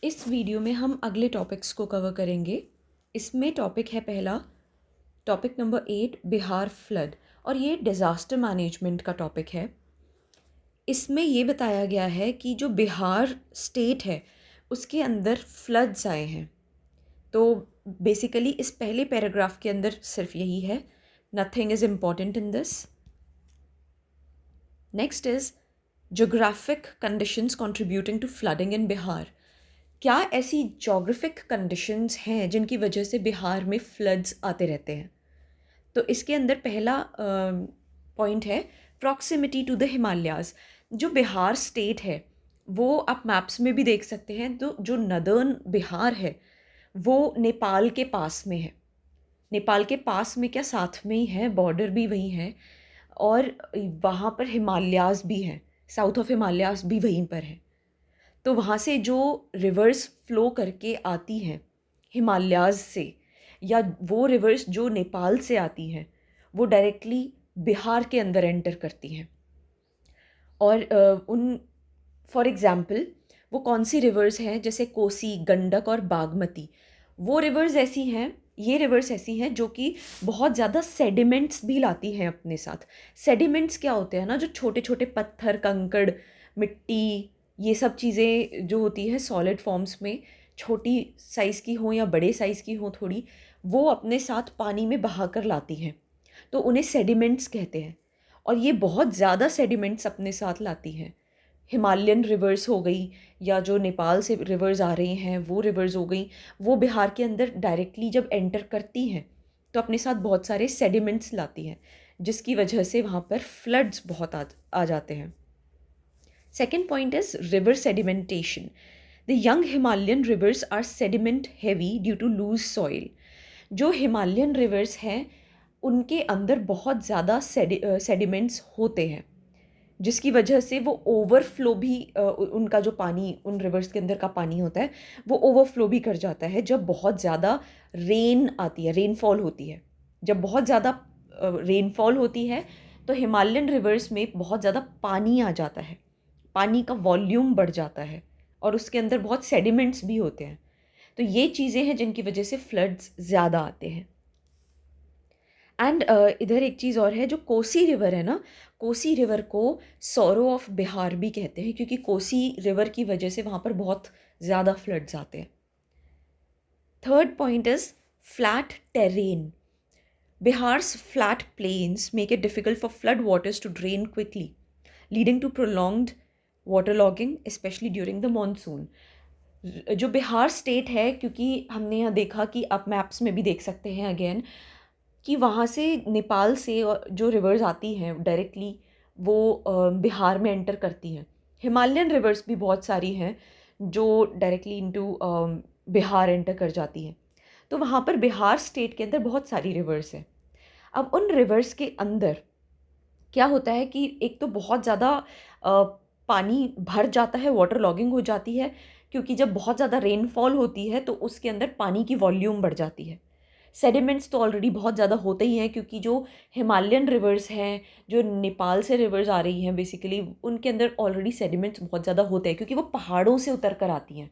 इस वीडियो में हम अगले टॉपिक्स को कवर करेंगे। इसमें टॉपिक है पहला, टॉपिक नंबर 8, बिहार फ्लड, और ये डिज़ास्टर मैनेजमेंट का टॉपिक है। इसमें ये बताया गया है कि जो बिहार स्टेट है उसके अंदर फ्लड्स आए हैं। तो बेसिकली इस पहले पैराग्राफ के अंदर सिर्फ यही है, nothing is important in this. Next is geographic conditions contributing to flooding in Bihar. क्या ऐसी जोग्राफिक कंडीशंस हैं जिनकी वजह से बिहार में फ्लड्स आते रहते हैं? तो इसके अंदर पहला पॉइंट है प्रॉक्सिमिटी टू द हिमालयाज़। जो बिहार स्टेट है वो आप मैप्स में भी देख सकते हैं, तो जो नदर्न बिहार है वो नेपाल के पास में है। नेपाल के पास में क्या, साथ में ही है, बॉर्डर भी वहीं है, और वहाँ पर हिमालयाज़ भी हैं, साउथ ऑफ हिमालयाज़ भी वहीं पर है। तो वहाँ से जो रिवर्स फ्लो करके आती हैं हिमालयाज़ से, या वो रिवर्स जो नेपाल से आती हैं, वो डायरेक्टली बिहार के अंदर एंटर करती हैं। और उन फॉर एग्ज़ाम्पल वो कौन सी रिवर्स हैं, जैसे कोसी, गंडक और बागमती। वो रिवर्स ऐसी हैं, ये रिवर्स ऐसी हैं जो कि बहुत ज़्यादा सेडिमेंट्स भी लाती हैं अपने साथ। सेडिमेंट्स क्या होते हैं ना, जो छोटे छोटे पत्थर, कंकड़, मिट्टी, ये सब चीज़ें जो होती हैं सॉलिड फॉर्म्स में, छोटी साइज़ की हो या बड़े साइज़ की हो थोड़ी, वो अपने साथ पानी में बहा कर लाती हैं, तो उन्हें सेडिमेंट्स कहते हैं। और ये बहुत ज़्यादा सेडिमेंट्स अपने साथ लाती हैं। हिमालयन रिवर्स हो गई, या जो नेपाल से रिवर्स आ रही हैं वो रिवर्स हो गई, वो बिहार के अंदर डायरेक्टली जब एंटर करती हैं तो अपने साथ बहुत सारे सेडिमेंट्स लाती हैं, जिसकी वजह से वहाँ पर फ्लड्स बहुत आ जाते हैं। Second point is river sedimentation. The young Himalayan rivers are sediment heavy due to loose soil. जो हिमालयन रिवर्स हैं उनके अंदर बहुत ज़्यादा सेडिमेंट्स होते हैं, जिसकी वजह से वो ओवरफ्लो भी उनका जो पानी, उन रिवर्स के अंदर का पानी होता है, वो ओवरफ्लो भी कर जाता है जब बहुत ज़्यादा रेन आती है, रेनफॉल होती है। जब बहुत ज़्यादा रेनफॉल होती है तो हिमालयन रिवर्स में बहुत ज़्यादा पानी आ जाता है, पानी का वॉल्यूम बढ़ जाता है, और उसके अंदर बहुत सेडिमेंट्स भी होते हैं। तो ये चीज़ें हैं जिनकी वजह से फ्लड्स ज़्यादा आते हैं। एंड इधर एक चीज़ और है, जो कोसी रिवर है ना, कोसी रिवर को सौरो ऑफ बिहार भी कहते हैं, क्योंकि कोसी रिवर की वजह से वहाँ पर बहुत ज़्यादा फ्लड्स आते हैं। Third point is flat terrain. Bihar's flat plains make it difficult for flood waters to drain quickly, leading to prolonged water logging especially during the monsoon. जो बिहार स्टेट है, क्योंकि हमने यहाँ देखा कि आप मैप्स में भी देख सकते हैं अगेन, कि वहाँ से नेपाल से जो रिवर्स आती हैं डायरेक्टली वो बिहार में एंटर करती हैं। हिमालयन रिवर्स भी बहुत सारी हैं जो डायरेक्टली इनटू बिहार एंटर कर जाती हैं। तो वहाँ पर बिहार स्टेट के अंदर बहुत सारी रिवर्स हैं। अब उन रिवर्स के अंदर क्या होता है कि एक तो बहुत ज़्यादा पानी भर जाता है, वाटर लॉगिंग हो जाती है, क्योंकि जब बहुत ज़्यादा रेनफॉल होती है तो उसके अंदर पानी की वॉल्यूम बढ़ जाती है। सेडिमेंट्स तो ऑलरेडी बहुत ज़्यादा होते ही हैं, क्योंकि जो हिमालयन रिवर्स हैं, जो नेपाल से रिवर्स आ रही हैं बेसिकली, उनके अंदर ऑलरेडी सेडिमेंट्स बहुत ज़्यादा होते हैं, क्योंकि वो पहाड़ों से उतर कर आती हैं।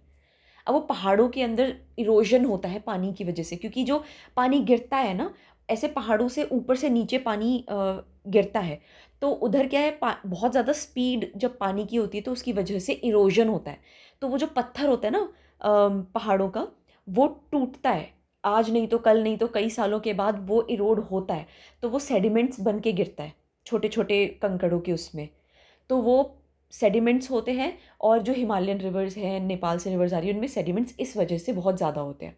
अब वो पहाड़ों के अंदर इरोजन होता है पानी की वजह से, क्योंकि जो पानी गिरता है ना, ऐसे पहाड़ों से ऊपर से नीचे पानी गिरता है, तो उधर क्या है, बहुत ज़्यादा स्पीड जब पानी की होती है तो उसकी वजह से इरोजन होता है। तो वो जो पत्थर होता है ना पहाड़ों का, वो टूटता है, आज नहीं तो कल, नहीं तो कई सालों के बाद वो इरोड होता है, तो वो सेडिमेंट्स बन के गिरता है छोटे छोटे कंकड़ों के उसमें। तो वो सेडिमेंट्स होते हैं, और जो हिमालयन रिवर्स हैं, नेपाल से रिवर्स आ रही है, उनमें सेडिमेंट्स इस वजह से बहुत ज़्यादा होते हैं।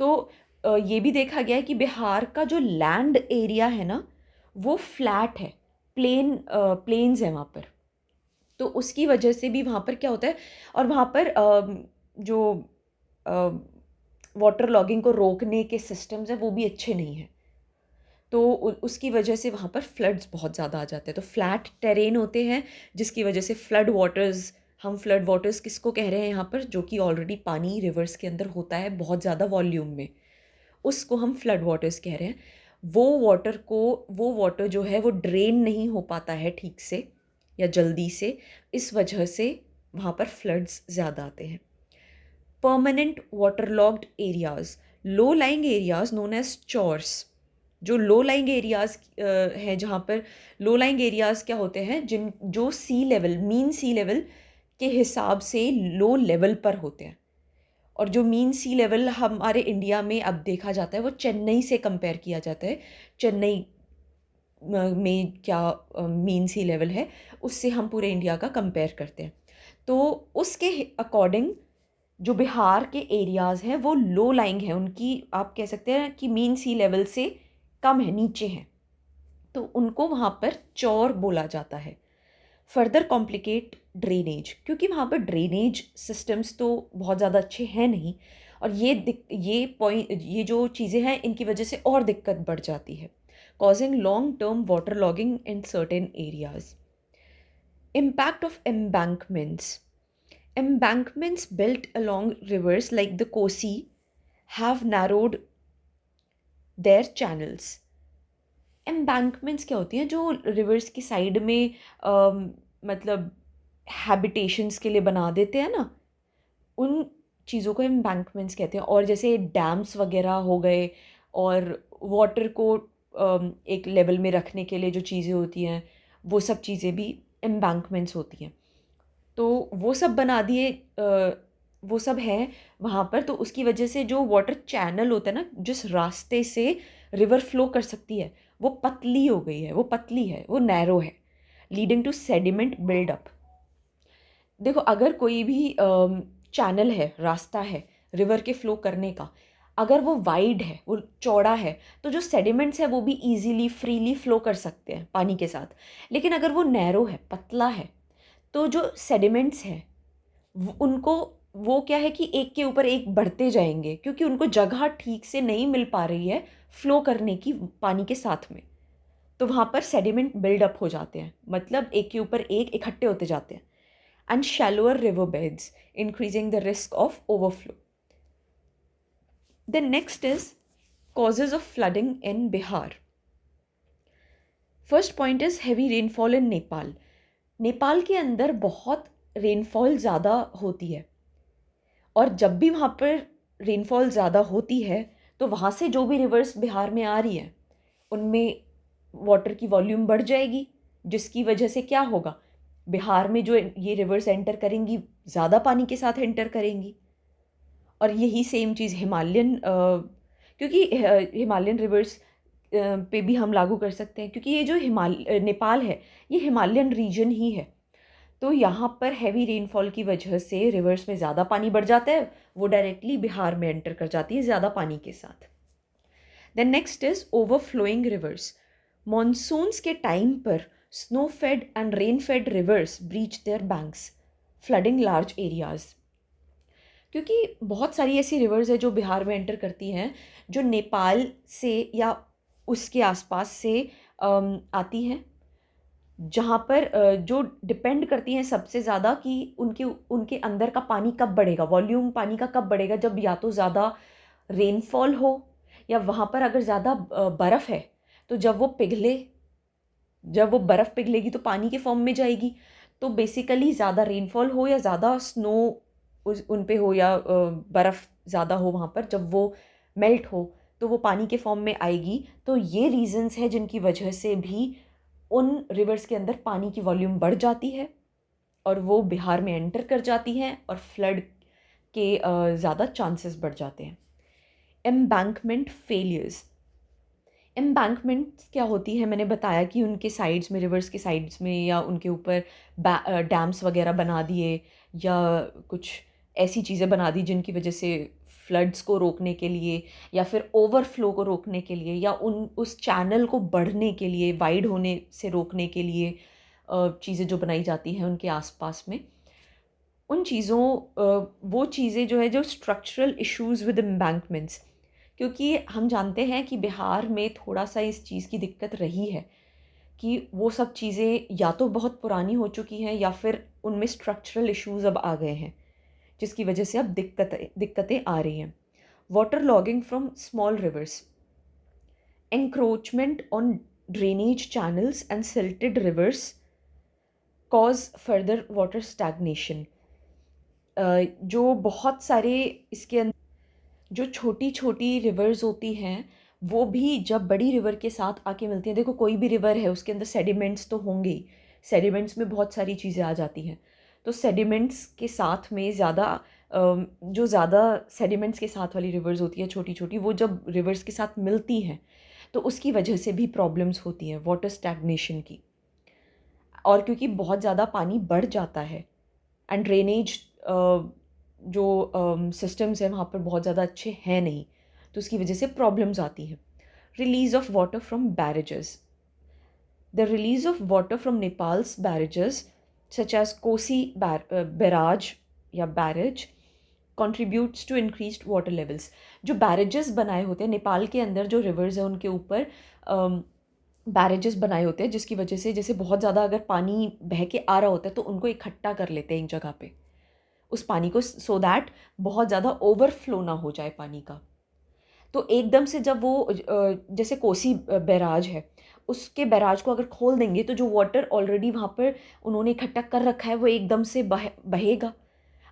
तो ये भी देखा गया है कि बिहार का जो लैंड एरिया है ना, वो फ्लैट है, प्लेन्स है वहाँ पर। तो उसकी वजह से भी वहाँ पर क्या होता है, और वहाँ पर जो वाटर लॉगिंग को रोकने के सिस्टम्स हैं वो भी अच्छे नहीं हैं, तो उसकी वजह से वहाँ पर फ्लड्स बहुत ज़्यादा आ जाते हैं। तो फ्लैट टेरेन होते हैं, जिसकी वजह से फ्लड वाटर्स, हम फ्लड वाटर्स किसको कह रहे हैं यहाँ पर, जो कि ऑलरेडी पानी रिवर्स के अंदर होता है बहुत ज़्यादा वॉल्यूम में, उसको हम फ्लड वाटर्स कह रहे हैं। वो वाटर जो है वो ड्रेन नहीं हो पाता है ठीक से या जल्दी से, इस वजह से वहाँ पर फ्लड्स ज़्यादा आते हैं। permanent waterlogged areas, low lying areas known as chores. जो लो लाइंग एरियाज़ हैं, जहाँ पर लो लाइंग एरियाज़ क्या होते हैं, जिन जो सी लेवल, मीन सी लेवल के हिसाब से लो लेवल पर होते हैं। और जो मीन सी लेवल हमारे इंडिया में अब देखा जाता है वो चेन्नई से कंपेयर किया जाता है। चेन्नई में क्या मीन सी लेवल है, उससे हम पूरे इंडिया का कंपेयर करते हैं। तो उसके अकॉर्डिंग जो बिहार के एरियाज़ हैं वो लो लाइंग हैं, उनकी आप कह सकते हैं कि मीन सी लेवल से कम है, नीचे हैं, तो उनको वहाँ पर चौर बोला जाता है। फर्दर कॉम्प्लिकेट ड्रेनेज, क्योंकि वहाँ पर ड्रेनेज सिस्टम्स तो बहुत ज़्यादा अच्छे हैं नहीं, और ये जो चीज़ें हैं इनकी वजह से और दिक्कत बढ़ जाती है, causing long-term waterlogging in certain areas. Impact of embankments. Embankments built along rivers like the Kosi have narrowed their channels. Embankments क्या होती हैं, जो रिवर्स की साइड में मतलब हैबिटेशंस के लिए बना देते हैं ना, उन चीज़ों को एम्बैंकमेंट्स कहते हैं। और जैसे डैम्स वगैरह हो गए, और वाटर को एक लेवल में रखने के लिए जो चीज़ें होती हैं, वो सब चीज़ें भी एम्बैंकमेंट्स होती हैं। तो वो सब बना दिए, वो सब है वहाँ पर। तो उसकी वजह से जो वाटर चैनल होता है ना, जिस रास्ते से रिवर फ्लो कर सकती है, वो पतली हो गई है, वो पतली है, वो नैरो है, लीडिंग टू सेडिमेंट बिल्डअप। देखो, अगर कोई भी चैनल है, रास्ता है रिवर के फ्लो करने का, अगर वो वाइड है, वो चौड़ा है, तो जो सेडिमेंट्स है वो भी इजीली फ्रीली फ्लो कर सकते हैं पानी के साथ। लेकिन अगर वो नैरो है, पतला है, तो जो सेडिमेंट्स हैं उनको, वो क्या है कि एक के ऊपर एक बढ़ते जाएंगे, क्योंकि उनको जगह ठीक से नहीं मिल पा रही है फ्लो करने की पानी के साथ में। तो वहाँ पर सेडिमेंट बिल्डअप हो जाते हैं, मतलब एक के ऊपर एक इकट्ठे होते जाते हैं। And shallower river beds, increasing the risk of overflow. The next is causes of flooding in Bihar. First point is heavy rainfall in Nepal. Nepal के अंदर बहुत रेनफॉल ज़्यादा होती है, और जब भी वहाँ पर रेनफॉल ज़्यादा होती है तो वहाँ से जो भी रिवर्स बिहार में आ रही है उनमें वाटर की वॉल्यूम बढ़ जाएगी, जिसकी वजह से क्या होगा, बिहार में जो ये रिवर्स एंटर करेंगी ज़्यादा पानी के साथ एंटर करेंगी। और यही सेम चीज़ क्योंकि हिमालयन रिवर्स पे भी हम लागू कर सकते हैं, क्योंकि ये जो नेपाल है ये हिमालयन रीजन ही है। तो यहाँ पर हैवी रेनफॉल की वजह से रिवर्स में ज़्यादा पानी बढ़ जाता है, वो डायरेक्टली बिहार में एंटर कर जाती है ज़्यादा पानी के साथ। Then next is overflowing rivers. Monsoons के टाइम पर snow fed and rain fed rivers breach their banks, flooding large areas. क्योंकि बहुत सारी ऐसी रिवर्स है जो बिहार में एंटर करती हैं, जो नेपाल से या उसके आसपास से आती हैं, जहाँ पर जो डिपेंड करती हैं सबसे ज़्यादा कि उनके उनके अंदर का पानी कब बढ़ेगा, वॉल्यूम पानी का कब बढ़ेगा, जब या तो ज़्यादा रेनफॉल हो, या वहाँ पर अगर ज़्यादा बर्फ़ है तो जब वो बर्फ़ पिघलेगी तो पानी के फॉर्म में जाएगी। तो बेसिकली ज़्यादा रेनफॉल हो या ज़्यादा स्नो उन पे हो, या बर्फ़ ज़्यादा हो वहाँ पर, जब वो मेल्ट हो तो वो पानी के फॉर्म में आएगी। तो ये रीजंस हैं जिनकी वजह से भी उन रिवर्स के अंदर पानी की वॉल्यूम बढ़ जाती है, और वो बिहार में एंटर कर जाती हैं, और फ्लड के ज़्यादा चांसेस बढ़ जाते हैं। Embankment failures. एम्बैंकमेंट क्या होती है, मैंने बताया कि उनके साइड्स में, रिवर्स के साइड्स में, या उनके ऊपर डैम्स वगैरह बना दिए, या कुछ ऐसी चीज़ें बना दी जिनकी वजह से फ्लड्स को रोकने के लिए, या फिर ओवरफ्लो को रोकने के लिए, या उस चैनल को बढ़ने के लिए, वाइड होने से रोकने के लिए चीज़ें जो बनाई जाती हैं उनके आसपास में। उन चीज़ों वो चीज़ें जो है, जो स्ट्रक्चरल इश्यूज़ विद एम्बैंकमेंट्स, क्योंकि हम जानते हैं कि बिहार में थोड़ा सा इस चीज़ की दिक्कत रही है कि वो सब चीज़ें या तो बहुत पुरानी हो चुकी हैं, या फिर उनमें स्ट्रक्चरल इश्यूज़ अब आ गए हैं, जिसकी वजह से अब दिक्कतें आ रही हैं। Water logging from small rivers, encroachment on drainage channels and silted rivers cause further water stagnation. जो बहुत सारे इसके अंदर जो छोटी छोटी रिवर्स होती हैं वो भी जब बड़ी रिवर के साथ आके मिलती हैं, देखो कोई भी रिवर है उसके अंदर सेडिमेंट्स तो होंगे ही, सेडिमेंट्स में बहुत सारी चीज़ें आ जाती हैं। तो सेडिमेंट्स के साथ में जो ज़्यादा सेडिमेंट्स के साथ वाली रिवर्स होती है छोटी छोटी, वो जब रिवर्स के साथ मिलती हैं तो उसकी वजह से भी प्रॉब्लम्स होती हैं वाटर स्टैग्नेशन की। और क्योंकि बहुत ज़्यादा पानी बढ़ जाता है एंड ड्रेनेज जो सिस्टम्स हैं वहाँ पर बहुत ज़्यादा अच्छे हैं नहीं, तो उसकी वजह से प्रॉब्लम्स आती हैं। Release of water from barrages. The release of water from Nepal's barrages such as Kosi barrage या barrage contributes to increased water levels। जो बैरेजेस बनाए होते हैं नेपाल के अंदर, जो रिवर्स है उनके ऊपर बैरेजेस बनाए होते हैं, जिसकी वजह से जैसे बहुत ज़्यादा अगर पानी बह के आ रहा होता है तो उनको इकट्ठा कर लेते हैं एक जगह पे उस पानी को, सो दैट बहुत ज़्यादा ओवरफ्लो ना हो जाए पानी का। तो एकदम से जब वो जैसे कोसी बैराज है, उसके बैराज को अगर खोल देंगे तो जो वाटर ऑलरेडी वहाँ पर उन्होंने इकट्ठा कर रखा है वो एकदम से बहेगा।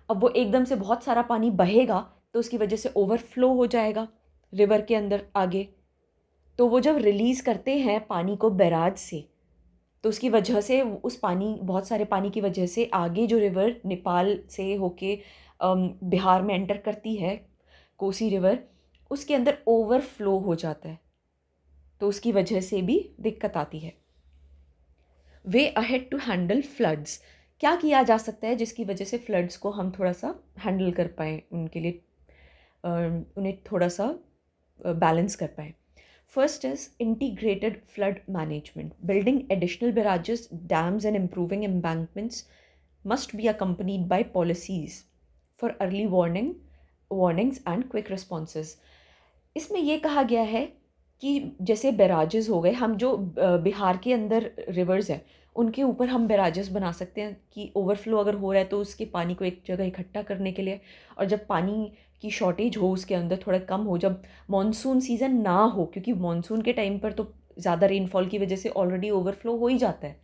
अब वो एकदम से बहुत सारा पानी बहेगा तो उसकी वजह से ओवरफ्लो हो जाएगा रिवर के अंदर आगे। तो वो जब रिलीज़ करते हैं पानी को बैराज से, तो उसकी वजह से उस पानी, बहुत सारे पानी की वजह से आगे जो रिवर नेपाल से होके बिहार में एंटर करती है, कोसी रिवर, उसके अंदर ओवरफ्लो हो जाता है, तो उसकी वजह से भी दिक्कत आती है। Way ahead to handle floods. क्या किया जा सकता है जिसकी वजह से फ्लड्स को हम थोड़ा सा हैंडल कर पाएँ, उनके लिए उन्हें थोड़ा सा बैलेंस कर पाएँ। First is integrated flood management. Building additional barrages, dams, and improving embankments must be accompanied by policies for early warnings and quick responses. इसमें ये कहा गया है कि जैसे बैराजेस हो गए, हम जो बिहार के अंदर रिवर्स है उनके ऊपर हम बैराजेस बना सकते हैं कि ओवरफ्लो अगर हो रहा है तो उसके पानी को एक जगह इकट्ठा करने के लिए, और जब पानी की शॉर्टेज हो उसके अंदर थोड़ा कम हो, जब मॉनसून सीज़न ना हो, क्योंकि मॉनसून के टाइम पर तो ज़्यादा रेनफॉल की वजह से ऑलरेडी ओवरफ्लो हो ही जाता है।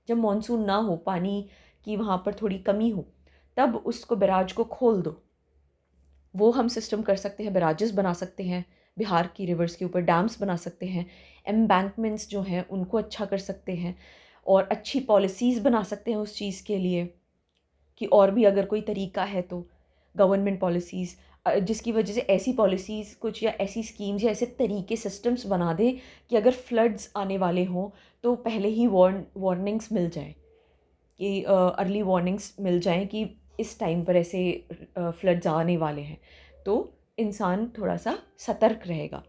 जब मॉनसून ना हो, पानी की वहाँ पर थोड़ी कमी हो, तब उसको बैराज को खोल दो। वो हम सिस्टम कर सकते हैं, बैराजेस बना सकते हैं बिहार की रिवर्स के ऊपर, डैम्स बना सकते हैं, एम्बैंकमेंट्स जो हैं उनको अच्छा कर सकते हैं, और अच्छी पॉलिसीज़ बना सकते हैं उस चीज़ के लिए कि और भी अगर कोई तरीका है तो गवर्नमेंट पॉलिसीज़, जिसकी वजह से ऐसी पॉलिसीज़ कुछ या ऐसी स्कीम्स या ऐसे तरीके सिस्टम्स बना दें कि अगर फ्लड्स आने वाले हों तो पहले ही वार्निंग्स मिल जाए, कि अर्ली वार्निंग्स मिल जाएं कि इस टाइम पर ऐसे फ्लड्स आने वाले हैं, तो इंसान थोड़ा सा सतर्क रहेगा।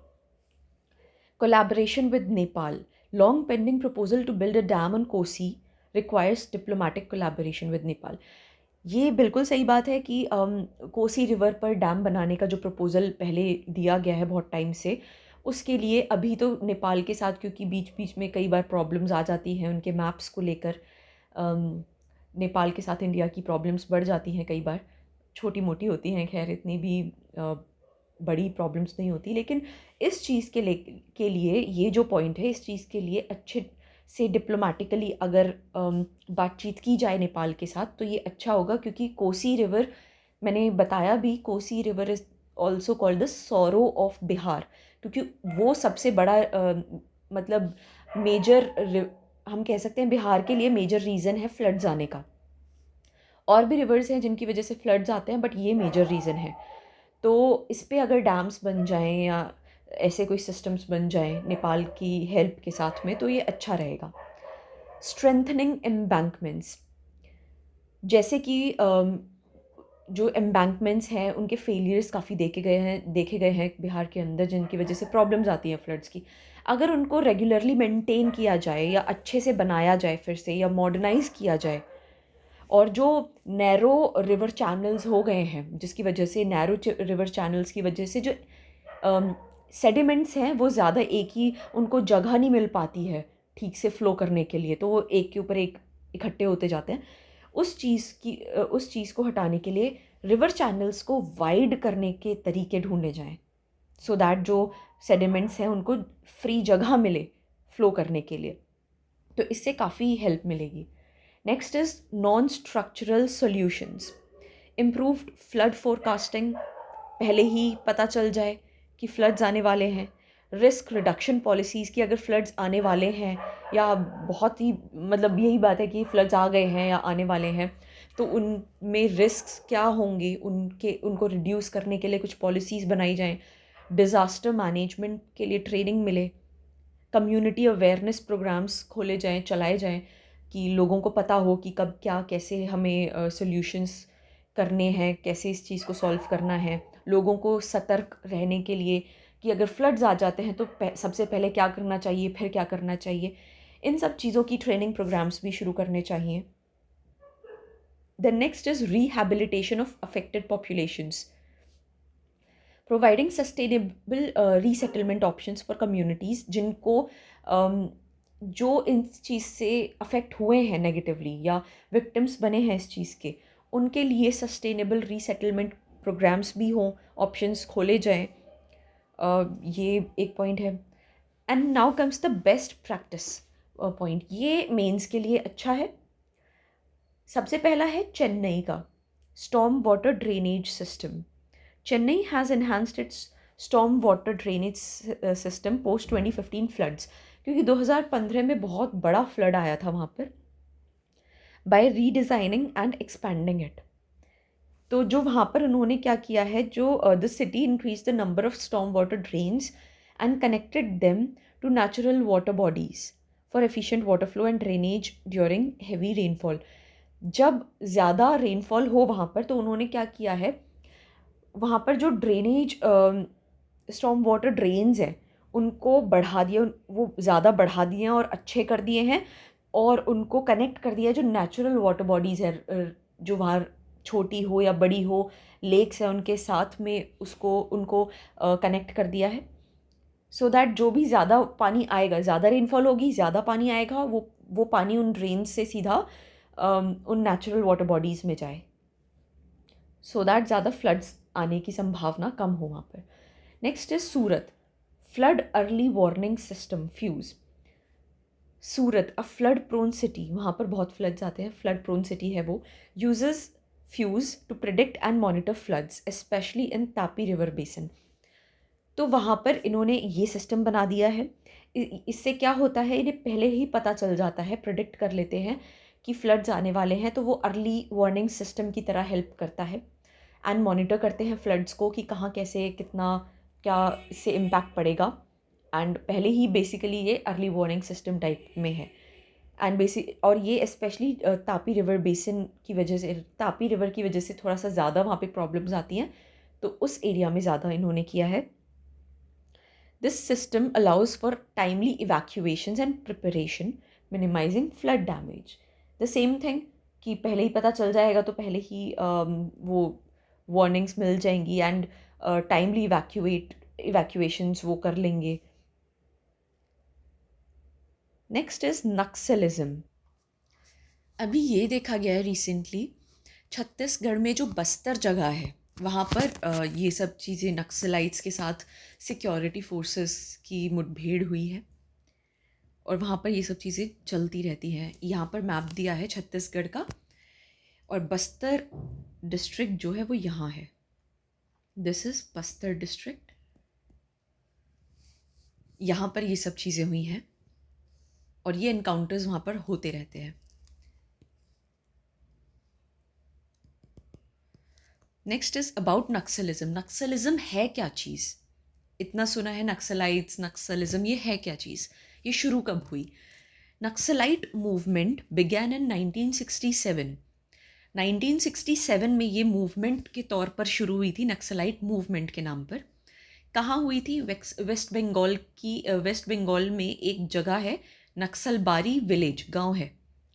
Collaboration with Nepal. Long pending proposal to build a dam on Kosi requires diplomatic collaboration with Nepal. ये बिल्कुल सही बात है कि कोसी रिवर पर डैम बनाने का जो प्रपोज़ल पहले दिया गया है बहुत टाइम से, उसके लिए अभी तो नेपाल के साथ, क्योंकि बीच बीच में कई बार प्रॉब्लम्स आ जाती हैं उनके मैप्स को लेकर, नेपाल के साथ इंडिया की प्रॉब्लम्स बढ़ जाती हैं कई बार, छोटी मोटी होती हैं, खैर इतनी भी बड़ी प्रॉब्लम्स नहीं होती, लेकिन इस चीज़ के लिए ये जो पॉइंट है, इस चीज़ के लिए अच्छे से डिप्लोमेटिकली अगर बातचीत की जाए नेपाल के साथ तो ये अच्छा होगा, क्योंकि कोसी रिवर, मैंने बताया भी, Kosi river is also called the sorrow of Bihar, क्योंकि वो सबसे बड़ा मतलब मेजर, हम कह सकते हैं बिहार के लिए मेजर रीज़न है फ्लड्स आने का। और भी रिवर्स हैं जिनकी वजह से फ्लड्स आते हैं, बट ये मेजर रीज़न है। तो इस पे अगर डैम्स बन जाएं या ऐसे कोई सिस्टम्स बन जाएं नेपाल की हेल्प के साथ में, तो ये अच्छा रहेगा। स्ट्रेंथनिंग एम्बैंकमेंट्स, जैसे कि जो एम्बैंकमेंट्स हैं उनके फेलियर्स काफ़ी देखे गए हैं बिहार के अंदर, जिनकी वजह से प्रॉब्लम्स आती हैं फ्लड्स की। अगर उनको रेगुलरली मेंटेन किया जाए या अच्छे से बनाया जाए फिर से, या मॉडर्नाइज़ किया जाए, और जो नैरो रिवर चैनल्स हो गए हैं, जिसकी वजह से नैरो रिवर चैनल्स की वजह से जो सेडिमेंट्स हैं वो ज़्यादा एक ही, उनको जगह नहीं मिल पाती है ठीक से फ़्लो करने के लिए, तो वो एक के ऊपर एक इकट्ठे होते जाते हैं। उस चीज़ को हटाने के लिए रिवर चैनल्स को वाइड करने के तरीके ढूंढे जाएं, सो दैट जो सेडिमेंट्स हैं उनको फ्री जगह मिले फ़्लो करने के लिए, तो इससे काफ़ी हेल्प मिलेगी। Next is non structural solutions. Improved flood forecasting, पहले ही पता चल जाए कि फ्लड्स आने वाले हैं। रिस्क रिडक्शन पॉलिसीज़ की अगर फ्लड्स आने वाले हैं या बहुत ही मतलब यही बात है कि फ्लड्स आ गए हैं या आने वाले हैं, तो उनमें रिस्क्स क्या होंगे उनको रिड्यूस करने के लिए कुछ पॉलिसीज़ बनाई जाएँ। डिज़ास्टर मैनेजमेंट के लिए ट्रेनिंग मिले, कम्युनिटी अवेयरनेस प्रोग्राम्स खोले जाएँ, चलाए जाएँ कि लोगों को पता हो कि कब क्या कैसे हमें सॉल्यूशंस करने हैं, कैसे इस चीज़ को सॉल्व करना है। लोगों को सतर्क रहने के लिए कि अगर फ्लड्स आ जाते हैं तो सबसे पहले क्या करना चाहिए, फिर क्या करना चाहिए। इन सब चीज़ों की ट्रेनिंग प्रोग्राम्स भी शुरू करने चाहिए। The next is rehabilitation of affected populations, providing sustainable resettlement options for communities जिनको जो इस चीज़ से अफेक्ट हुए हैं नेगेटिवली या विक्टिम्स बने हैं इस चीज़ के, उनके लिए सस्टेनेबल रीसेटलमेंट प्रोग्राम्स भी हों, ऑप्शंस खोले जाएं। ये एक पॉइंट है। And now comes the best practice point, ये मेंस के लिए अच्छा है। सबसे पहला है चेन्नई का storm water drainage system. Chennai has enhanced its storm water drainage system post 2015 floods, क्योंकि 2015 में बहुत बड़ा फ्लड आया था वहाँ पर, by redesigning and expanding it। तो जो वहाँ पर उन्होंने क्या किया है, जो the city increase the number of storm water drains and connected them to natural water bodies for efficient water flow and drainage during heavy rainfall. जब ज़्यादा रेनफॉल हो वहाँ पर तो उन्होंने क्या किया है, वहाँ पर जो ड्रेनेज स्टॉर्म वाटर ड्रेन्स हैं उनको बढ़ा दिया, वो ज़्यादा बढ़ा दिए हैं और अच्छे कर दिए हैं, और उनको कनेक्ट कर दिया जो नेचुरल वाटर बॉडीज़ है, जो वहाँ छोटी हो या बड़ी हो लेक्स है उनके साथ में उसको उनको कनेक्ट कर दिया है, सो दैट जो भी ज़्यादा पानी आएगा, ज़्यादा रेनफॉल होगी, ज़्यादा पानी आएगा, वो पानी उन ड्रेन्स से सीधा उन नेचुरल वाटर बॉडीज़ में जाए, सो दैट ज़्यादा फ्लड्स आने की संभावना कम हो वहाँ पर। Next is Surat, flood early warning system फ्यूज़। Surat, a flood prone city, वहाँ पर बहुत फ्लड्स आते हैं, फ्लड प्रोन सिटी है वो, यूजेस फ्यूज़ to predict and monitor floods especially in Tapi river basin. तो वहाँ पर इन्होंने ये सिस्टम बना दिया है। इससे क्या होता है, इन्हें पहले ही पता चल जाता है, प्रिडिक्ट कर लेते हैं कि फ्लड्स आने वाले हैं, तो वो अर्ली वार्निंग सिस्टम की तरह हेल्प करता है एंड मॉनिटर करते हैं फ्लड्स को कि कहाँ कैसे कितना क्या इससे इम्पैक्ट पड़ेगा, एंड पहले ही बेसिकली ये अर्ली वार्निंग सिस्टम टाइप में है। एंड और ये स्पेशली तापी रिवर बेसिन की वजह से, तापी रिवर की वजह से थोड़ा सा ज़्यादा वहाँ पे प्रॉब्लम्स आती हैं, तो उस एरिया में ज़्यादा इन्होंने किया है। This system allows for timely evacuations and preparation, minimising flood damage. The same thing कि पहले ही पता चल जाएगा तो पहले ही वो वार्निंग्स मिल जाएंगी एंड टाइमली इवैक्यूएशंस वो कर लेंगे। Next is Naxalism. अभी ये देखा गया है रिसेंटली, छत्तीसगढ़ में जो बस्तर जगह है वहाँ पर ये सब चीज़ें नक्सलाइट्स के साथ सिक्योरिटी फोर्सेस की मुठभेड़ हुई है और वहाँ पर ये सब चीज़ें चलती रहती हैं। यहाँ पर मैप दिया है छत्तीसगढ़ का, और बस्तर डिस्ट्रिक्ट जो है वो यहाँ है। दिस इज़ बस्तर डिस्ट्रिक्ट, यहाँ पर ये सब चीज़ें हुई हैं और ये इनकाउंटर्स वहाँ पर होते रहते हैं। Next is about Naxalism. Naxalism है क्या चीज़? इतना सुना है नक्सलाइट्स, नक्सलिज्म, ये है क्या चीज़? ये शुरू कब हुई? नक्सलाइट मूवमेंट बिगैन इन 1967। 1967 में ये मूवमेंट के तौर पर शुरू हुई थी, नक्सलाइट मूवमेंट के नाम पर। कहाँ हुई थी? वेस्ट बंगाल की, वेस्ट बंगाल में एक जगह है नक्सलबारी विलेज, गांव है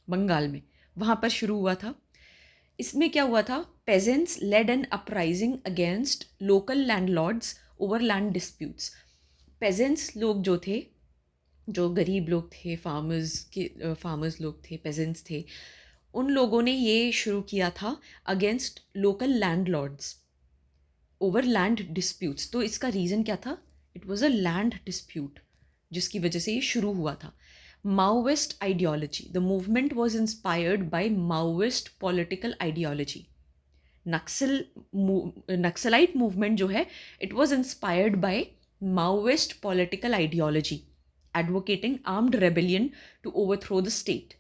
बंगाल में, वहाँ पर शुरू हुआ था। इसमें क्या हुआ था? Peasants led an uprising against local landlords over land disputes. Peasants लोग जो थे, जो गरीब लोग थे, फार्मर्स लोग थे, पेजेंट्स थे, उन लोगों ने ये शुरू किया था against local landlords over land disputes. तो इसका रीज़न क्या था? It was a land dispute जिसकी वजह से ये शुरू हुआ था। Maoist ideology, the movement was inspired by Maoist political ideology. Naxal Naxalite movement जो है, it was inspired by Maoist political ideology advocating armed rebellion to overthrow the state.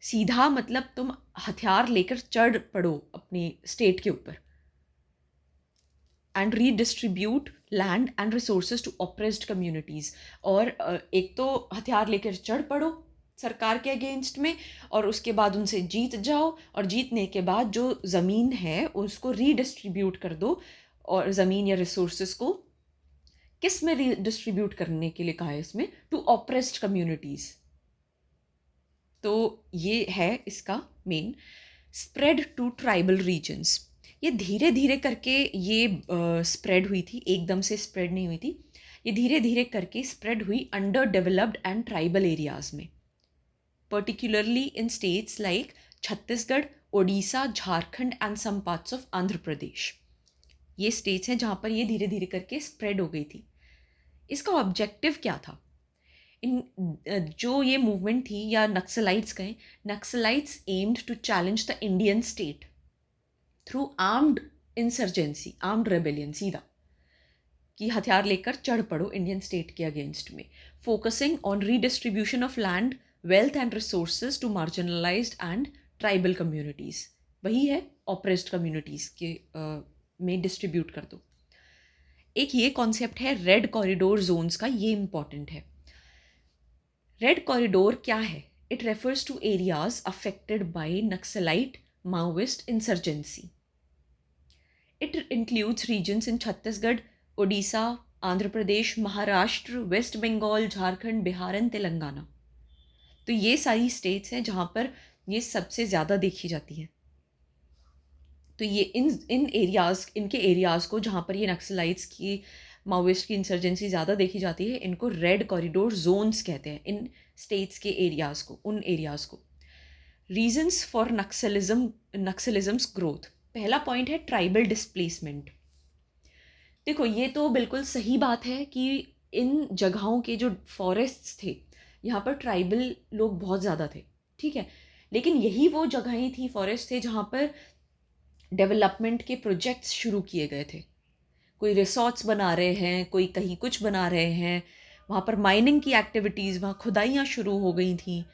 सीधा मतलब तुम हथियार लेकर चढ़ पड़ो अपनी स्टेट के ऊपर and redistribute land and resources to oppressed communities. और एक तो हथियार लेकर चढ़ पड़ो सरकार के अगेंस्ट में, और उसके बाद उनसे जीत जाओ, और जीतने के बाद जो ज़मीन है उसको रीडिस्ट्रीब्यूट कर दो। और ज़मीन या रिसोर्सेज को किस में रीडिस्ट्रीब्यूट करने के लिए कहा है इसमें? To oppressed communities. तो ये है इसका main. Spread to tribal regions, ये धीरे धीरे करके ये स्प्रेड हुई थी, एकदम से स्प्रेड नहीं हुई थी। ये धीरे धीरे करके स्प्रेड हुई under developed and tribal areas में, particularly in states like Chhattisgarh, Odisha, Jharkhand and some parts of Andhra Pradesh. ये स्टेट्स हैं जहाँ पर ये धीरे धीरे करके स्प्रेड हो गई थी। इसका ऑब्जेक्टिव क्या था? इन जो ये मूवमेंट थी, या नक्सलाइट्स कहें, Naxalites aimed to challenge the Indian state through armed insurgency, armed rebellion, सीधा कि हथियार लेकर चढ़ पड़ो इंडियन स्टेट के अगेंस्ट में, focusing on redistribution of land, wealth and resources to marginalised and tribal communities. वही है ऑप्रेस्ड कम्युनिटीज़ के में डिस्ट्रीब्यूट कर दो। एक ये कॉन्सेप्ट है रेड कॉरिडोर जोन्स का, ये इंपॉर्टेंट है। रेड कॉरिडोर क्या है? It refers to areas affected by Naxalite Maoist insurgency. It includes regions in Chhattisgarh, Odisha, Andhra Pradesh, Maharashtra, West Bengal, Jharkhand, Bihar and Telangana. तो ये सारी स्टेट्स हैं जहाँ पर ये सबसे ज़्यादा देखी जाती है। तो ये इन एरियाज़, इनके एरियाज़ को जहाँ पर ये नक्सलाइट्स की, माओइस्ट की इंसर्जेंसी ज़्यादा देखी जाती है, इनको रेड कॉरिडोर जोन्स कहते हैं, इन स्टेट्स के एरियाज़ को, उन एरियाज़ को। Reasons for naxalism's growth. पहला पॉइंट है ट्राइबल डिस्प्लेसमेंट। देखो, ये तो बिल्कुल सही बात है कि इन जगहों के जो फॉरेस्ट्स थे, यहाँ पर ट्राइबल लोग बहुत ज़्यादा थे, ठीक है। लेकिन यही वो जगहें थी, फॉरेस्ट थे, जहाँ पर डेवलपमेंट के प्रोजेक्ट्स शुरू किए गए थे। कोई रिसॉर्ट्स बना रहे हैं, कोई कहीं कुछ बना रहे हैं, वहाँ पर माइनिंग की एक्टिविटीज़, वहाँ खुदाइयाँ शुरू हो गई थी।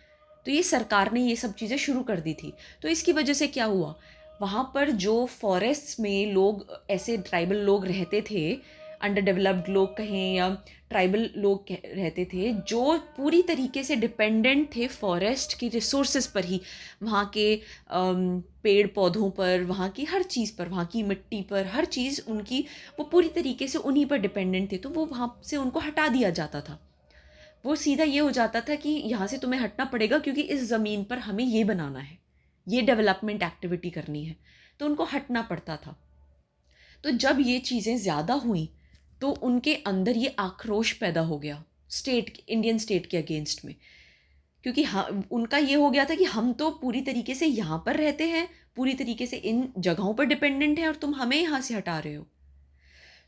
तो ये सरकार ने ये सब चीज़ें शुरू कर दी थी। तो इसकी वजह से क्या हुआ, वहाँ पर जो फॉरेस्ट्स में लोग, ऐसे ट्राइबल लोग रहते थे, अंडर डेवलप्ड लोग कहें या ट्राइबल लोग रहते थे, जो पूरी तरीके से डिपेंडेंट थे फॉरेस्ट की रिसोर्सेज पर ही, वहाँ के पेड़ पौधों पर, वहाँ की हर चीज़ पर, वहाँ की मिट्टी पर, हर चीज़ उनकी, वो पूरी तरीके से उन्हीं पर डिपेंडेंट थे। तो वो वहाँ से उनको हटा दिया जाता था। वो सीधा ये हो जाता था कि यहाँ से तुम्हें हटना पड़ेगा, क्योंकि इस ज़मीन पर हमें ये बनाना है, ये डेवलपमेंट एक्टिविटी करनी है, तो उनको हटना पड़ता था। तो जब ये चीज़ें ज़्यादा हुई तो उनके अंदर ये आक्रोश पैदा हो गया स्टेट, इंडियन स्टेट के अगेंस्ट में, क्योंकि हाँ, उनका ये हो गया था कि हम तो पूरी तरीके से यहाँ पर रहते हैं, पूरी तरीके से इन जगहों पर डिपेंडेंट हैं, और तुम हमें यहाँ से हटा रहे हो।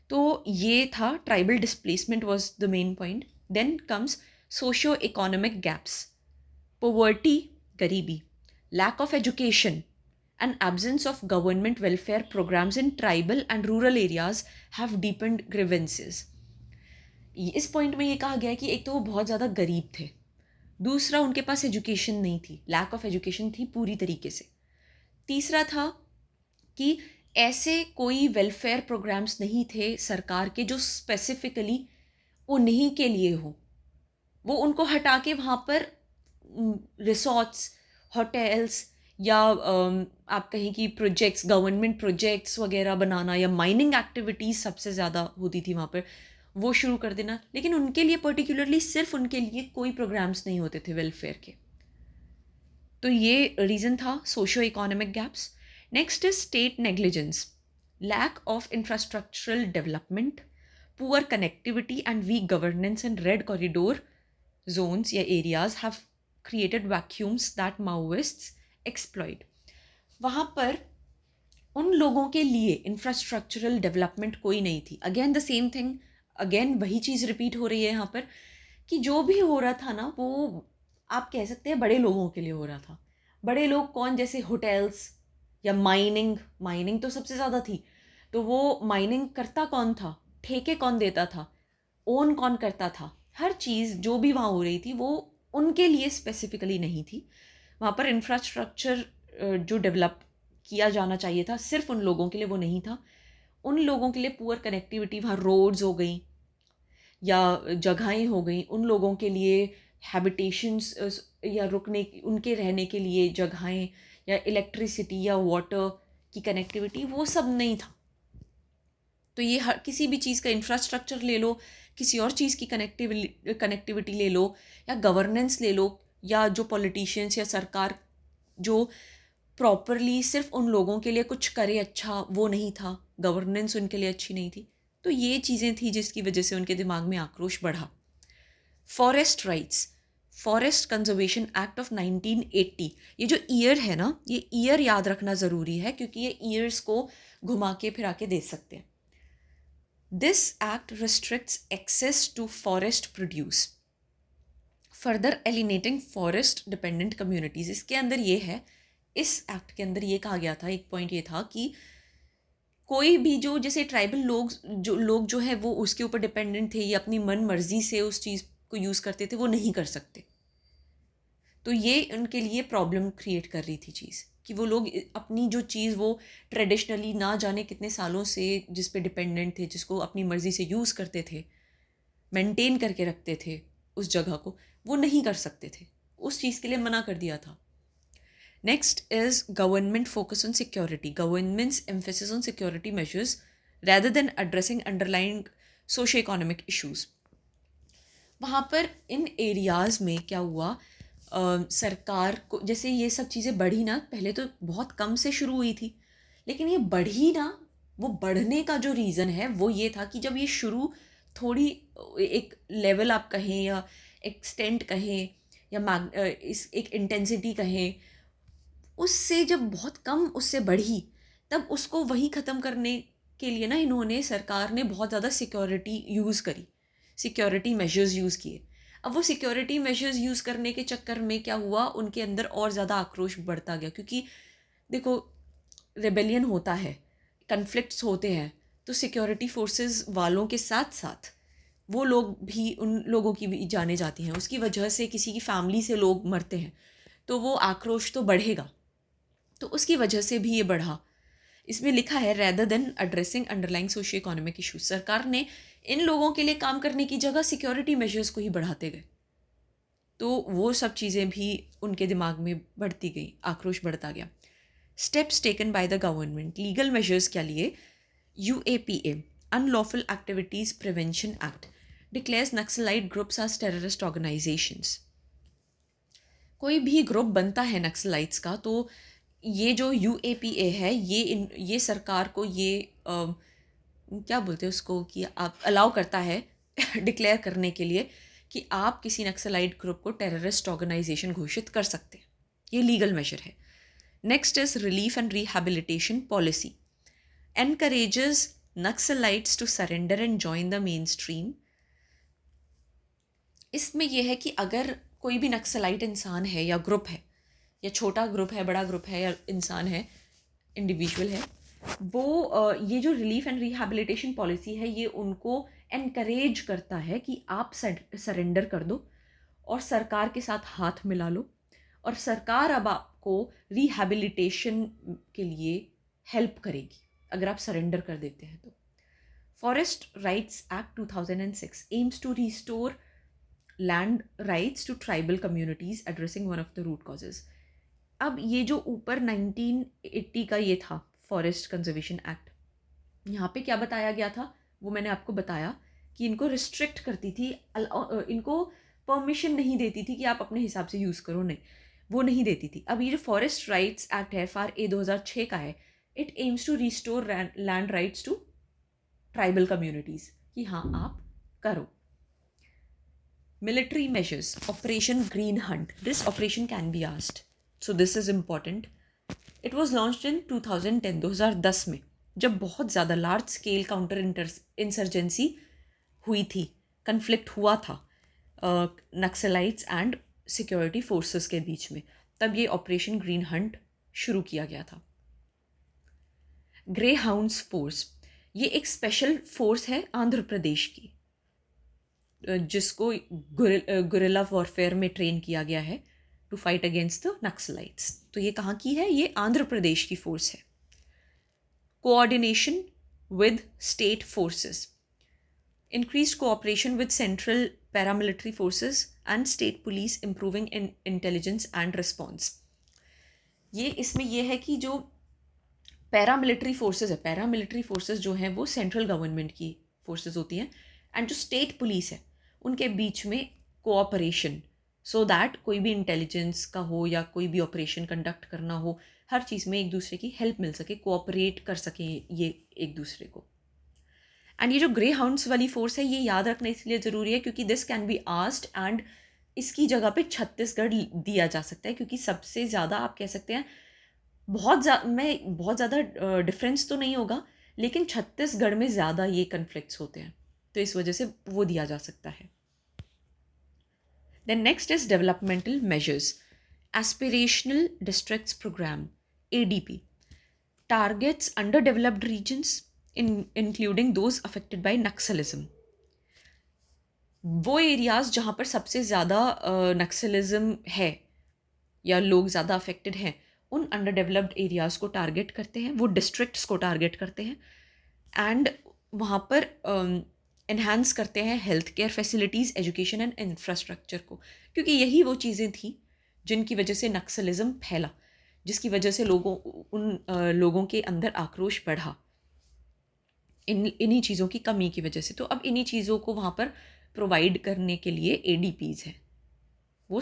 तो ये था tribal displacement was the main point. Then comes socio economic gaps, poverty, गरीबी, lack of education and absence of government welfare programs in tribal and rural areas have deepened grievances। इस पॉइंट में ये कहा गया है कि एक तो वो बहुत ज़्यादा गरीब थे, दूसरा उनके पास एजुकेशन नहीं थी, लैक ऑफ एजुकेशन थी पूरी तरीके से। तीसरा था कि ऐसे कोई वेलफेयर प्रोग्राम्स नहीं थे सरकार के जो स्पेसिफिकली उन्हीं के लिए हो। वो उनको हटा के वहाँ पर रिसोर्ट्स, होटल्स, या आप कहें कि प्रोजेक्ट्स, गवर्नमेंट प्रोजेक्ट्स वगैरह बनाना, या माइनिंग एक्टिविटीज़ सबसे ज़्यादा होती थी वहाँ पर, वो शुरू कर देना। लेकिन उनके लिए पर्टिकुलरली, सिर्फ उनके लिए कोई प्रोग्राम्स नहीं होते थे वेलफेयर के। तो ये रीज़न था socio economic gaps. Next is state negligence, lack of infrastructural development, poor connectivity and weak governance in red corridor zones या areas have created vacuums that Maoists exploit। वहाँ पर उन लोगों के लिए इंफ्रास्ट्रक्चरल डेवलपमेंट कोई नहीं थी। Again the same thing, again वही चीज़ रिपीट हो रही है यहाँ पर, कि जो भी हो रहा था ना, वो आप कह सकते हैं बड़े लोगों के लिए हो रहा था। बड़े लोग कौन? जैसे होटल्स, या माइनिंग, माइनिंग तो सबसे ज़्यादा थी। तो वो माइनिंग करता कौन था, ठेके कौन देता था, ओन कौन करता था, हर चीज़ जो भी वहाँ हो रही थी वो उनके लिए स्पेसिफिकली नहीं थी। वहाँ पर इंफ्रास्ट्रक्चर जो डेवलप किया जाना चाहिए था सिर्फ उन लोगों के लिए, वो नहीं था। उन लोगों के लिए पुअर कनेक्टिविटी, वहाँ रोड्स हो गई या जगहें हो गई, उन लोगों के लिए हैबिटेशंस या रुकने, उनके रहने के लिए जगहें या इलेक्ट्रिसिटी या वाटर की कनेक्टिविटी, वो सब नहीं था। तो ये हर किसी भी चीज़ का इंफ्रास्ट्रक्चर ले लो, किसी और चीज़ की कनेक्टिविटी ले लो, या गवर्नेंस ले लो, या जो पॉलिटिशियंस या सरकार जो प्रॉपरली सिर्फ उन लोगों के लिए कुछ करे अच्छा, वो नहीं था। गवर्नेंस उनके लिए अच्छी नहीं थी। तो ये चीज़ें थी जिसकी वजह से उनके दिमाग में आक्रोश बढ़ा। Forest rights, forest conservation act of 1980, ये जो ईयर है ना, ये ईयर याद रखना ज़रूरी है क्योंकि ये ईयर्स को घुमा के फिरा के दे सकते हैं। This act restricts access to forest produce, further alienating forest dependent communities. इसके अंदर ये है, इस एक्ट के अंदर ये कहा गया था, एक पॉइंट ये था कि कोई भी जो जैसे ट्राइबल लोग जो है वो उसके ऊपर डिपेंडेंट थे, ये अपनी मन मर्जी से उस चीज़ को यूज़ करते थे, वो नहीं कर सकते। तो ये उनके लिए प्रॉब्लम क्रिएट कर रही थी चीज़, कि वो लोग अपनी जो चीज़ वो ट्रेडिशनली ना जाने कितने सालों से जिस पे डिपेंडेंट थे, जिसको अपनी मर्ज़ी से यूज़ करते थे, मेंटेन करके रखते थे उस जगह को, वो नहीं कर सकते थे। उस चीज़ के लिए मना कर दिया था। Next is government focus on security. Government's emphasis on security measures rather than addressing underlying socio-economic issues. वहाँ पर इन एरियाज़ में क्या हुआ, सरकार को जैसे ये सब चीज़ें बढ़ी ना, पहले तो बहुत कम से शुरू हुई थी, लेकिन ये बढ़ी ना, वो बढ़ने का जो रीज़न है वो ये था कि जब ये शुरू थोड़ी एक लेवल आप कहें या एक्सटेंट कहें या इस एक इंटेंसिटी कहें, उससे जब बहुत कम उससे बढ़ी, तब उसको वही ख़त्म करने के लिए ना इन्होंने, सरकार ने बहुत ज़्यादा सिक्योरिटी यूज़ करी, सिक्योरिटी मेजर्स यूज़ किए। अब वो सिक्योरिटी मेजर्स यूज़ करने के चक्कर में क्या हुआ, उनके अंदर और ज़्यादा आक्रोश बढ़ता गया। क्योंकि देखो, रेबेलियन होता है, कन्फ्लिक्ट्स होते हैं, तो सिक्योरिटी फोर्सेस वालों के साथ साथ वो लोग भी, उन लोगों की भी जाने जाती हैं, उसकी वजह से किसी की फैमिली से लोग मरते हैं, तो वो आक्रोश तो बढ़ेगा। तो उसकी वजह से भी ये बढ़ा। इसमें लिखा है rather than addressing underlying socio economic issues, सरकार ने इन लोगों के लिए काम करने की जगह सिक्योरिटी मेजर्स को ही बढ़ाते गए। तो वो सब चीज़ें भी उनके दिमाग में बढ़ती गई, आक्रोश बढ़ता गया। Steps taken by the government, legal measures क्या लिए। UAPA, unlawful activities prevention act, declares Naxalite groups as terrorist organisations. कोई भी ग्रुप बनता है नक्सलाइट्स का, तो ये जो UAPA है, ये सरकार को ये क्या बोलते हैं उसको, कि आप अलाउ करता है डिक्लेयर करने के लिए कि आप किसी नक्सलाइट ग्रुप को टेररिस्ट ऑर्गेनाइजेशन घोषित कर सकते हैं। ये लीगल मेजर है। Next is relief and rehabilitation policy, encourages Naxalites to surrender and join the mainstream. इसमें यह है कि अगर कोई भी नक्सलाइट इंसान है या ग्रुप है, या छोटा ग्रुप है, बड़ा ग्रुप है, या इंसान है, इंडिविजुअल है, वो ये जो रिलीफ एंड रिहैबिलिटेशन पॉलिसी है, ये उनको एनकरेज करता है कि आप सरेंडर कर दो और सरकार के साथ हाथ मिला लो, और सरकार अब आपको रिहैबिलिटेशन के लिए हेल्प करेगी अगर आप सरेंडर कर देते हैं तो। Forest rights act 2006 aims to restore land rights to tribal communities addressing one of the root causes. अब ये जो ऊपर 1980 का ये था फॉरेस्ट कंजर्वेशन एक्ट, यहाँ पे क्या बताया गया था वो मैंने आपको बताया कि इनको रिस्ट्रिक्ट करती थी, इनको परमिशन नहीं देती थी कि आप अपने हिसाब से यूज़ करो, नहीं, वो नहीं देती थी। अब ये जो फॉरेस्ट राइट्स एक्ट है, FRA 2006 का है, it aims to restore land rights to tribal communities, कि हाँ आप करो। Military measures, Operation Green Hunt. This operation can be asked. So this is important. It was launched in 2010, 2010 में, जब बहुत ज़्यादा लार्ज स्केल काउंटर इंसर्जेंसी हुई थी, कन्फ्लिक्ट हुआ था नक्सलाइट्स एंड सिक्योरिटी फोर्सेस के बीच में, तब ये ऑपरेशन ग्रीन हंट शुरू किया गया था। ग्रे हाउंड्स फोर्स, ये एक स्पेशल फोर्स है आंध्र प्रदेश की, जिसको गुरिल्ला वॉरफेयर में ट्रेन किया गया है to fight against the Naxalites. तो ये कहाँ की है? ये आंध्र प्रदेश की फोर्स है। Coordination with state forces, increased cooperation with central paramilitary forces and state police, improving in intelligence and response। ये इसमें ये है कि जो पैरामिलिट्री फोर्सेस है, पैरामिलिट्री फोर्सेस जो हैं वो सेंट्रल गवर्नमेंट की फोर्सेस होती हैं, एंड जो स्टेट पुलिस है उनके बीच में कोऑपरेशन, सो दैट कोई भी इंटेलिजेंस का हो या कोई भी ऑपरेशन कंडक्ट करना हो, हर चीज़ में एक दूसरे की हेल्प मिल सके, कोऑपरेट कर सके ये एक दूसरे को। एंड ये जो ग्रे हाउंड्स वाली फोर्स है ये याद रखना इसलिए ज़रूरी है क्योंकि this can be asked, and इसकी जगह पे छत्तीसगढ़ दिया जा सकता है, क्योंकि सबसे ज़्यादा आप कह सकते हैं बहुत ज़्यादा डिफरेंस तो नहीं होगा, लेकिन छत्तीसगढ़ में ज़्यादा ये कन्फ्लिक्ट्स होते हैं, तो इस वजह से वो दिया जा सकता है। Then next is developmental measures. Aspirational districts program ADP targets underdeveloped regions including those affected by Naxalism. वो एरियाज जहाँ पर सबसे ज़्यादा नक्सलिज्म है या लोग ज़्यादा अफेक्टेड हैं, उन अंडर डेवलप्ड एरियाज़ को टारगेट करते हैं, वो डिस्ट्रिक्ट्स को टारगेट करते हैं, एंड वहाँ पर इन्हांस करते हैं health care facilities, education and infrastructure को, क्योंकि यही वो चीज़ें थी जिनकी वजह से नक्सलिज्म फैला, जिसकी वजह से लोगों के अंदर आक्रोश बढ़ा इन्हीं चीज़ों की कमी की वजह से। तो अब इन्हीं चीज़ों को वहाँ पर प्रोवाइड करने के लिए ADPs हैं। वो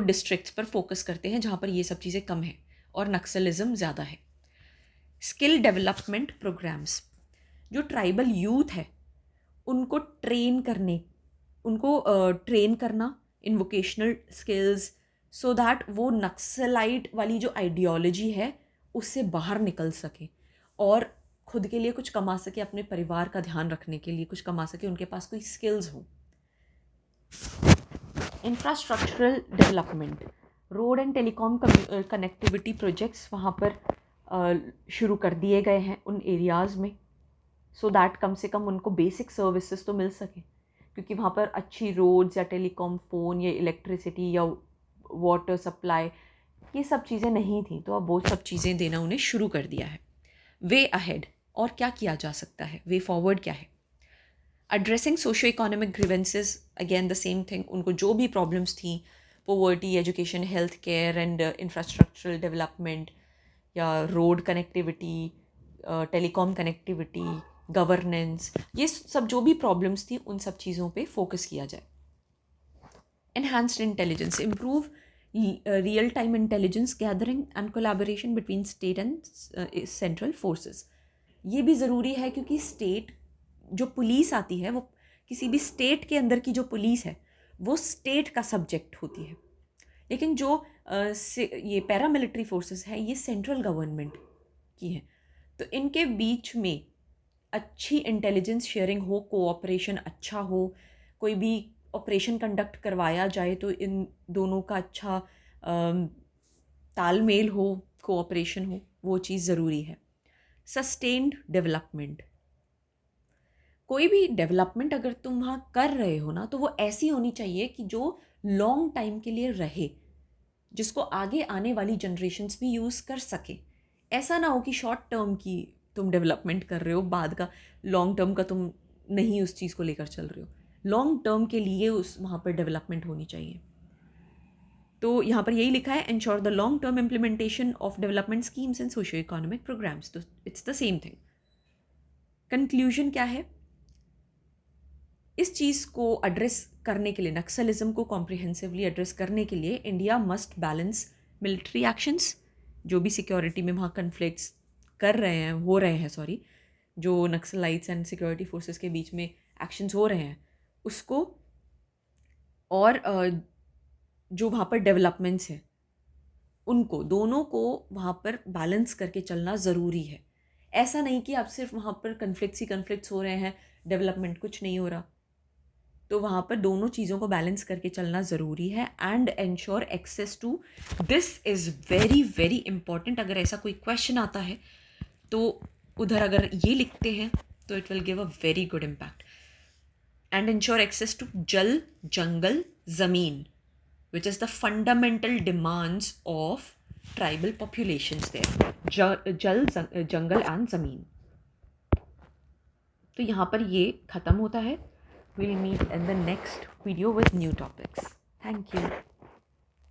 डिस्ट्रिक्ट्स पर फोकस करते हैं जहाँ पर ये सब चीज़ें कम हैं और नक्सलिज्म ज़्यादा है। स्किल डेवलपमेंट प्रोग्राम्स, जो ट्राइबल यूथ है उनको ट्रेन करना इन वोकेशनल स्किल्स, सो दैट वो नक्सलाइट वाली जो आइडियोलॉजी है उससे बाहर निकल सके और खुद के लिए कुछ कमा सके, अपने परिवार का ध्यान रखने के लिए कुछ कमा सके, उनके पास कोई स्किल्स हो। Infrastructural development, road and telecom connectivity projects वहाँ पर शुरू कर दिए गए हैं उन एरियाज़ में, सो दैट कम से कम उनको बेसिक सर्विसेज तो मिल सके, क्योंकि वहाँ पर अच्छी रोड्स या टेलीकॉम, फ़ोन या इलेक्ट्रिसिटी या वाटर सप्लाई, ये सब चीज़ें नहीं थी, तो अब वो सब चीज़ें देना उन्हें शुरू कर दिया है। वे अहेड, और क्या किया जा सकता है, वे फॉरवर्ड क्या है? Addressing socio economic grievances, again the same thing, उनको जो भी प्रॉब्लम्स थी, poverty, education, health care and infrastructural development या road connectivity, telecom connectivity, governance, ये सब जो भी प्रॉब्लम्स थी उन सब चीज़ों पे फोकस किया जाए। Enhanced intelligence, improve real time intelligence gathering and collaboration between state and central forces. ये भी ज़रूरी है क्योंकि स्टेट जो पुलिस आती है, वो किसी भी स्टेट के अंदर की जो पुलिस है वो स्टेट का सब्जेक्ट होती है, लेकिन जो ये पैरामिलिट्री फोर्सेस है ये सेंट्रल गवर्नमेंट की हैं, तो इनके बीच में अच्छी इंटेलिजेंस शेयरिंग हो, कोऑपरेशन अच्छा हो, कोई भी ऑपरेशन कंडक्ट करवाया जाए तो इन दोनों का अच्छा तालमेल हो, कोऑपरेशन हो, वो चीज़ ज़रूरी है। सस्टेन्ड डेवलपमेंट, कोई भी डेवलपमेंट अगर तुम वहाँ कर रहे हो ना, तो वो ऐसी होनी चाहिए कि जो लॉन्ग टाइम के लिए रहे, जिसको आगे आने वाली जनरेशन्स भी यूज़ कर सके। ऐसा ना हो कि शॉर्ट टर्म की तुम डेवलपमेंट कर रहे हो, बाद का लॉन्ग टर्म का तुम नहीं उस चीज़ को लेकर चल रहे हो। लॉन्ग टर्म के लिए वहाँ पर डेवलपमेंट होनी चाहिए। तो यहाँ पर यही लिखा है, ensure the long term implementation of development schemes and socio economic programmes. तो it's the same thing. Conclusion क्या है? इस चीज़ को एड्रेस करने के लिए, नक्सलिज्म को कॉम्प्रिहेंसिवली एड्रेस करने के लिए, India must balance military actions, जो भी सिक्योरिटी में वहाँ कन्फ्लिक्ट्स हो रहे हैं, जो नक्सलाइट्स एंड सिक्योरिटी फोर्सेस के बीच में एक्शंस हो रहे हैं उसको, और जो वहाँ पर डेवलपमेंट्स हैं उनको, दोनों को वहाँ पर बैलेंस करके चलना ज़रूरी है। ऐसा नहीं कि आप सिर्फ वहाँ पर कन्फ्लिक्ट्स हो रहे हैं, डेवलपमेंट कुछ नहीं हो रहा। तो वहाँ पर दोनों चीज़ों को बैलेंस करके चलना ज़रूरी है। And ensure access to, this is very very important. अगर ऐसा कोई क्वेश्चन आता है तो उधर अगर ये लिखते हैं तो it will give a very good impact. And ensure access to जल, जंगल, ज़मीन, which is the fundamental demands of tribal populations there. जल, जंगल एंड ज़मीन. तो यहाँ पर ये ख़त्म होता है. We'll meet in the next video with new topics. Thank you.